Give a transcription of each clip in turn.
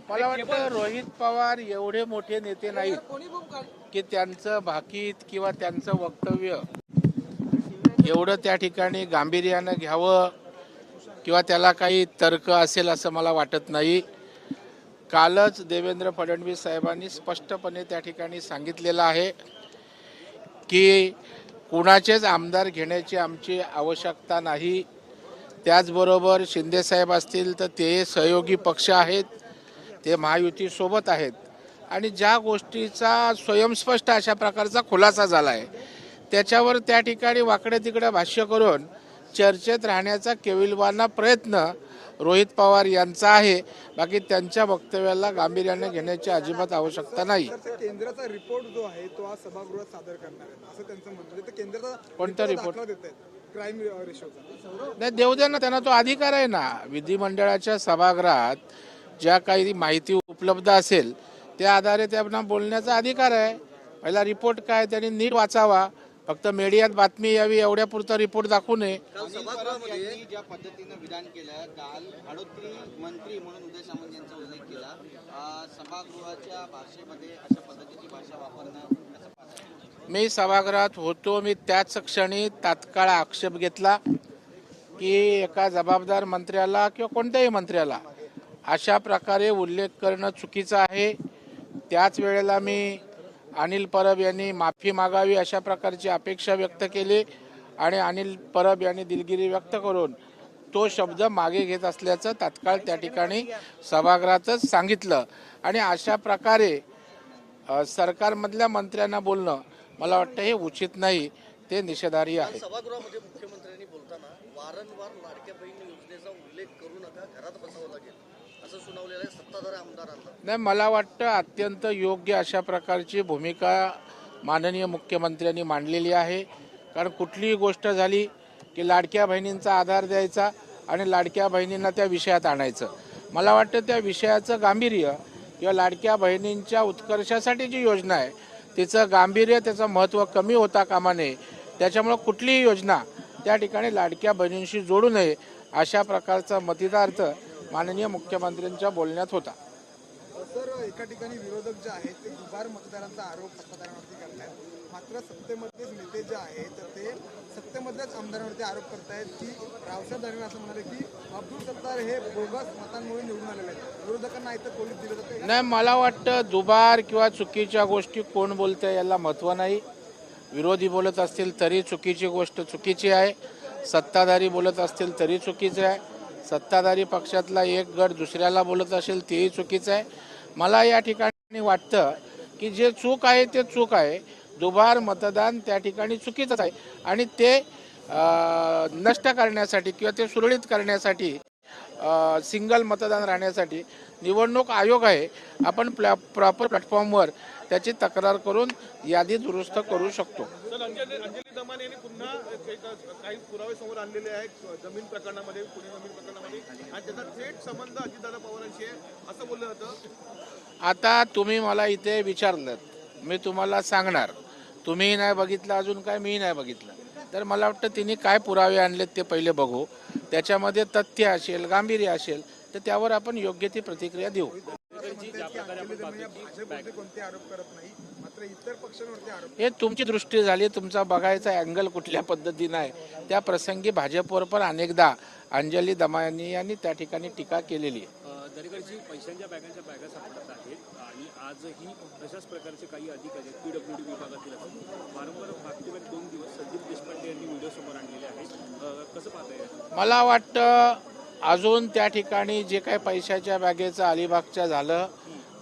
मला वाटतं रोहित पवार एवढे मोठे नेते नाहीत की त्यांचं भाकीत किंवा त्यांचं वक्तव्य एवढं त्या ठिकाणी गांभीर्यानं घ्यावं किंवा त्याला काही तर्क असेल असं मला वाटत नाही. कालच देवेंद्र फडणवीस साहेबांनी स्पष्टपणे त्या ठिकाणी सांगितलेलं आहे की कुणाचेच आमदार घेण्याची आमची आवश्यकता नाही. त्याचबरोबर शिंदेसाहेब असतील तर ते सहयोगी पक्ष आहेत, ते महायुतीसोबत आहेत आणि ज्या गोष्टीचा स्वयंस्पष्ट अशा प्रकारचा खुलासा झाला आहे त्याच्यावर त्या ठिकाणी वाकडे तिकडे भाष्य करून चर्चेत राहण्याचा केविलवाना प्रयत्न रोहित पवार यांचा आहे. बाकी त्यांच्या वक्तव्याला गांभीर्याने घेण्याची अजिबात आवश्यकता नाही. केंद्राचा रिपोर्ट जो आहे तो आज सभागृहात सादर करणार आहे असं त्यांचं म्हणणं आहे. केंद्राचा कोणता रिपोर्ट क्राईम रेशोचा नाही देऊ द्या ना, त्यांना तो अधिकार आहे ना. विधिमंडळाच्या सभागृहात ज्या काही माहिती उपलब्ध असेल त्या आधारे त्यांना बोलण्याचा अधिकार आहे. पहिला रिपोर्ट काय त्यांनी नीट वाचावा, फक्त मीडियात बातमी यावी एवढ्या पुरता रिपोर्ट दाखवू नये. सभागृहामध्ये ज्या पद्धतीनं विधान केलं, काल भाडोत्री मंत्री म्हणून उदय सामंत यांचा उल्लेख केला, सभागृहाच्या भाषेमध्ये अशा पद्धतीची भाषा वापरणं. मी सभागृहात होतो, मी त्याच क्षणी तात्काळ आक्षेप घेतला की एका जबाबदार मंत्र्याला किंवा कोणत्याही मंत्र्याला अशा प्रकारे उल्लेख करणं चुकीचं आहे. त्याच वेळेला मी अनिल परब यांनी माफी मागावी अशा प्रकारची अपेक्षा व्यक्त केली आणि अनिल परब यांनी दिलगिरी व्यक्त करून तो शब्द मागे घेत असल्याचं तात्काळ त्या ठिकाणी सभागृहातच सांगितलं. आणि अशा प्रकारे सरकारमधल्या मंत्र्यांना बोलणं मला वाटतं हे उचित नाही, ते निषेधार्ह आहे. सभागृहामध्ये मुख्यमंत्र्यांनी बोलताना वारंवार लाडक्या बहीण योजनेचा उल्लेख करू नका, घरात बसावं लागेल असं सुनावलेलं आहे सत्ताधारी आमदारांना. नाही, मला वाटतं अत्यंत योग्य अशा प्रकारची भूमिका माननीय मुख्यमंत्र्यांनी मांडलेली आहे. कारण कुठलीही गोष्ट झाली की लाडक्या बहिणींचा आधार द्यायचा आणि लाडक्या बहिणींना त्या विषयात आणायचं. मला वाटतं त्या विषयाचं गांभीर्य किंवा लाडक्या बहिणींच्या उत्कर्षासाठी जी योजना आहे तिचं गांभीर्य, त्याचं महत्त्व कमी होता कामा नये. त्याच्यामुळं कुठलीही योजना त्या ठिकाणी लाडक्या बहिणींशी जोडू नये अशा प्रकारचा मतितार्थ माननीय मुख्यमंत्र्यांच्या बोलण्यात होता. सर, एका ठिकाणी विरोधक जे आहेत ते दुबार मतदारांचा आरोप सत्ताधाऱ्यांवरती करतायत, मात्र सत्तेमधलेच नेते जे आहेत तर ते सत्तेमधल्याच आमदारांवरती आरोप करतायत की रावसाहेब दानवे असं म्हणाले की अब्दुल सत्तार हे बोगस मतांमुळे निवडून आलेले आहेत, विरोधकांना इथं पोलीस दिले जाते. नाही, मला वाटतं दुबार किंवा चुकीच्या गोष्टी कोण बोलतंय याला महत्त्व नाही. विरोधी बोलत असतील तरी चुकीची गोष्ट चुकीची आहे, सत्ताधारी बोलत असतील तरी चुकीचं आहे, सत्ताधारी पक्षातला एक गट दुसऱ्याला बोलत असेल तेही चुकीचं आहे. मला या ठिकाणी वाटतं की जे चूक आहे ते चूक आहे. दुबार मतदान त्या ठिकाणी चुकीचंच आहे आणि ते नष्ट करण्यासाठी किंवा ते सुरळीत करण्यासाठी सिंगल मतदान राहण्यासाठी निवडणूक आयोग आहे. आपण प्रॉपर प्लॅटफॉर्मवर त्याची तक्रार करून यादी दुरुस्त करू शकतो. अंजली दमाने पुन्हा काही पुरावे समोर आणलेले आहेत जमीन प्रकरणामध्ये, पुणे जमीन प्रकरणामध्ये, आणि त्याचा थेट संबंध अजितदादा पवारांशी आहे असं बोललं जातं. आता तुम्ही मला इथे विचारलं, मी तुम्हाला सांगणार. तुम्हीही नाही बघितलं अजून काय, मीही नाही बघितलं. तर मला वाटतं तिने काय पुरावे आणलेत ते पहिले बघू. त्याच्यामध्ये तथ्य असेल, गांभीर्य असेल तर त्यावर आपण योग्य ती प्रतिक्रिया देऊ. हे तुमची दृष्टी झाली, तुमचा बघायचा अँगल कुठल्या पद्धतीनं आहे. त्या प्रसंगी भाजपवर पण अनेकदा अंजली दमानी यांनी त्या ठिकाणी टीका केलेली आहे. दरेकरची पैशांच्या बॅगा सापडत आहेत आणि आजही तशाच प्रकारचे काही अधिकारी PWD विभागातील असतात. वारंवार मागचे 2 दिवस संदीप देशपांडे यांनी व्हिडिओ समोर आणलेले आहेत, कसं पाहताय? मला वाटतं अजून त्या ठिकाणी जे काही पैशाच्या बॅगेचं अलिबागच्या झालं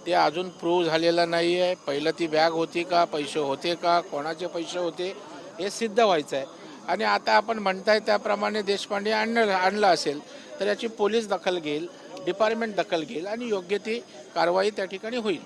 ते अजून प्रूव्ह झालेलं नाही आहे. पहिलं ती बॅग होती का, पैसे होते का, कोणाचे पैसे होते हे सिद्ध व्हायचं आहे. आणि आता आपण म्हणताय त्याप्रमाणे देशपांडे आणलं असेल तर याची पोलीस दखल घेईल, डिपार्टमेंट दखल घेईल आणि योग्य ती कारवाई त्या ठिकाणी होईल.